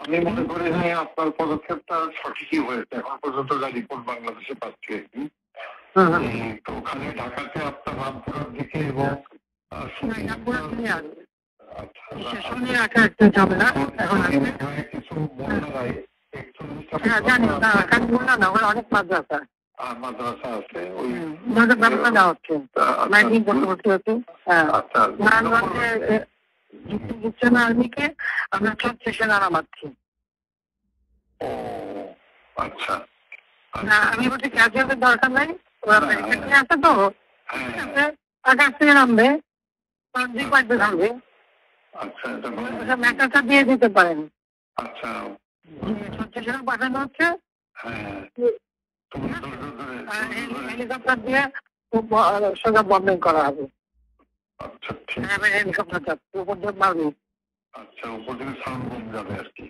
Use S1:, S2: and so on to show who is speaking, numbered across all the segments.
S1: আমি মনে করি যে আপনার পদক্ষেপটা সঠিকই হয়েছে, এখন পর্যন্ত যা রিপোর্ট বাংলাদেশে পাচ্ছি আর কি। তো ওখানে ঢাকাতে আপনার রামপুরার দিকে এবং কিছু বন্যায় 41টা
S2: অনেক মাদ্রাসা
S1: মাদ্রাসা আছে, ওই
S2: ব্যবস্থা দেওয়া হচ্ছে, আর্মিকে আমরা 36 নারা মারছি।
S1: আচ্ছা,
S2: না আমি বলছি ক্যাজুয়ালের দরকার নাই, ওরা প্যাকেটে আছে তো ঠিক আছে, আকাশ থেকে নামবে, দুই পাইতে থাকবে, মেটাটা দিয়ে দিতে পারেন।
S1: আচ্ছা
S2: 36 পাঠানো হচ্ছে, হেলিকপ্টার দিয়ে সোজা বম্বিং করা হবে।
S1: আচ্ছা ঠিক,
S2: হেলিকপ্টারটা উপর দিয়ে মারবে।
S1: আচ্ছা উপর থেকে সাউন্ড বোম যাবে আর কি।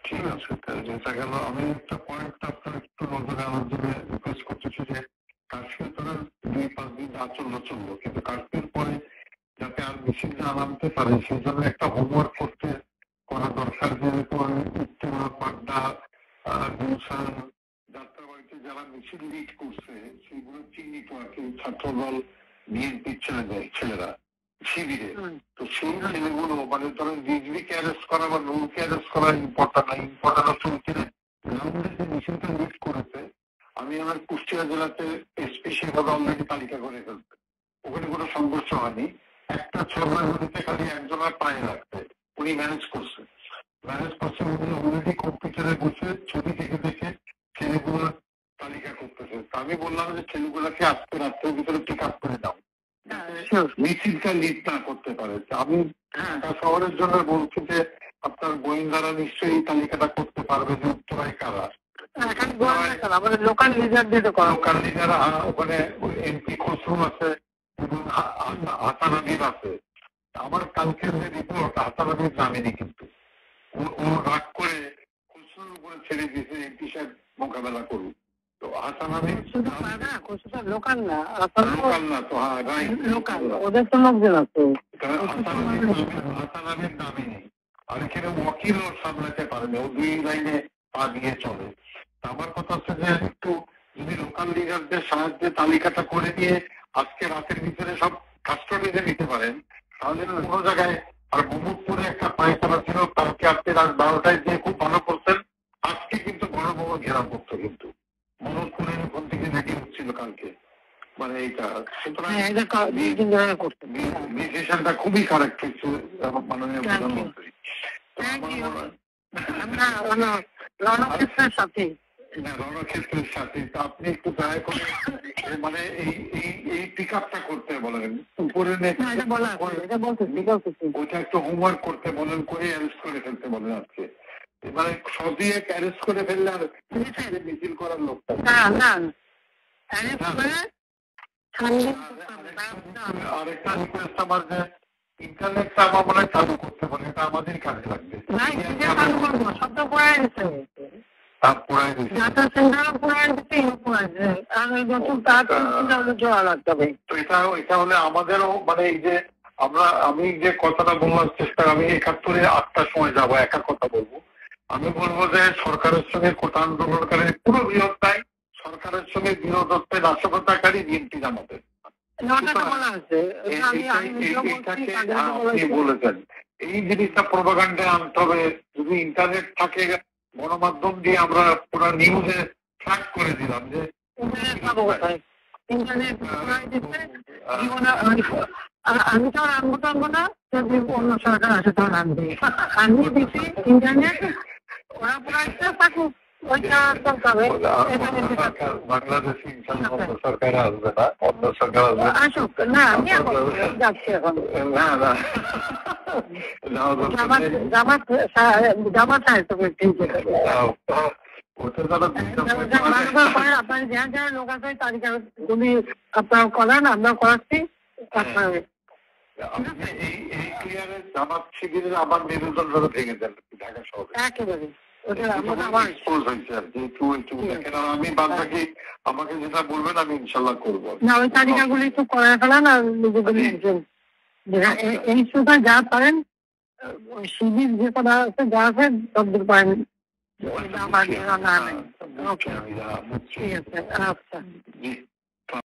S1: ঠিক আছে, যেটা গেল। আমি একটা পয়েন্ট আপনার একটু নজরে আনার জন্য রিকোয়েস্ট করতেছি যে কার্ফিউ তারা 2-5 দিন চললো, কিন্তু কার্ফিউর পরে যাতে আর মিছিল না নামতে পারে সেই জন্য একটা হোমওয়ার্ক করা দরকার। যেহেতু উত্তরা, পাড্ডা, গুলশান, যাত্রাবাড়িতে যারা মিছিল লিড করছে সেগুলো চিহ্নিত আর কি, ছাত্রদল, বিএনপির ছেলেরা শিবিরে। তো সেই ছেলেগুলো মানে ধরেন রিজভিকে অ্যারেস্ট করা বা নুরকে অ্যারেস্ট করা ইম্পর্টেন্ট না, ইম্পর্টেন্ট হচ্ছে যে মিছিলটা লিড করেছে। আমি আমার কুষ্টিয়া জেলাতে এসপি সেভাবে অলরেডি তালিকা করে ফেলছে, ওখানে কোনো সংঘর্ষ হয়নি। একটা ছোড়ার মধ্যে খালি একজনের পায়ে রাখতে উনি ম্যানেজ করছে, উনি অলরেডি কম্পিউটারে বসে ছবি দেখে ছেলেগুলোর তালিকা করতেছে। আমি বললাম যে ছেলেগুলোকে আজকে রাত্রের ভিতরে পিক আপ করে দাও, মিছিলটা লিড না করতে পারে। আমি ঢাকা শহরের জন্য বলছি যে আপনার গোয়েন্দারা নিশ্চয়ই এই তালিকাটা করতে পারবে যে উত্তরায় কারা।
S2: লোকাল
S1: লিডার ওখানে এমপি খসরু আছে এবং হাসান আবির আছে। আমার কালকের যে রিপোর্ট, হাসান আবির জানেনি, কিন্তু ও রাগ করে খসরুর উপরে ছেড়ে দিয়েছে এমপি সাহেব মোকাবেলা করুক। তো হাসান আবির
S2: লোকাল না
S1: তো, হ্যাঁ রাইট,
S2: ওদের তো লোকজন আছে।
S1: হাসান আবির নামেনি, আর এখানে ওয়াকিল ওর সামলাতে পারেনি, ও 2 লাইনে পা দিয়ে চলে। আমার কথা হচ্ছে যে একটু যদি লোকাল লিডারদের সাহায্যে তালিকাটা করে দিয়ে আজকে রাতের ভিতরে সব কাস্টডিতে নিতে পারেন, তাহলে কোনো জায়গায়। আর মোহাম্মদপুরে একটা পায়খানা ছিল, কালকে আপনি রাত 12টায় দিয়ে খুব ভালো করছেন, আজকে কিন্তু বড় ঘেরাও করতো, কিন্তু মোহাম্মদপুরে ওখান থেকে রেডি হচ্ছিল কালকে, মানে এইটা। সুতরাং ডিসিশনটা খুবই কারেক্ট হচ্ছে মাননীয় প্রধানমন্ত্রী।
S2: রণক্ষেত্রের সাথে
S1: আপনি একটু দয়া করে মানে এই পিক আপটা করতে বলেন, উপরে ওইটা একটু হোমওয়ার্ক করতে বলেন, করে অ্যারেস্ট করে ফেলতে বলেন আজকে। মানে সবই এক অ্যারেস্ট করে ফেললে আর মিছিল করার লোকটা আরেকটা রিকোয়েস্ট আমার, যে ইন্টারনেটটা আমার মনে হয় চালু করতে পারে, এটা আমাদেরই কাজে লাগবে। এটা হলে আমাদেরও মানে এই যে আমি যে কথাটা বলার চেষ্টা, আমি 71-এ 8টার সময় যাবো, একা কথা বলবো। আমি বলবো যে সরকারের সঙ্গে কোটা আন্দোলনকারী পুরো বিরোধটাই সরকারের সঙ্গে বিরোধত্বে নাশকতাকারী বিএনপি জামাতের। আপনি বলেছেন এই জিনিসটা প্রোপাগান্ডায় আনতে হবে। যদি ইন্টারনেট থাকে, গণমাধ্যম দিয়ে আমরা পুরো নিউজে ট্র্যাক করে দিলাম যে
S2: আমি তো আনবো টানবো না, যদি অন্য সরকার আসে তখন আনবে। আমি দিচ্ছি ইন্টারনেট, ওরা পুরো থাকুক,
S1: বাংলাদেশে সরকার আসবে না, অন্য সরকার আসবে
S2: আসুক না। আমি যাচ্ছি এখন, জামাত সাহিত্য আপনার যারা যারা লোক আছে তালিকা যদি আপনারা করেন, আমরা করাচ্ছি।
S1: জামাত শিবিরের আবার মেরুদণ্ড ভেঙে দেন ঢাকা শহরে
S2: একেবারে।
S1: আমি বাদ বাকি আমাকে যেটা বলবেন আমি ইনশাল্লাহ করবো।
S2: না ওই তালিকাগুলি একটু করে ফেলেন, আর নিজেগুলি এই সুতা যা পারেন ওই শিবির যে করা আছে যা আছে তদ্দূর পারেন ওই আমার
S1: বুঝছি
S2: না
S1: আমি,
S2: নেই।
S1: বুঝছি
S2: ওকে,
S1: আমি, বুঝছি।
S2: ঠিক আছে, আচ্ছা।
S1: জি।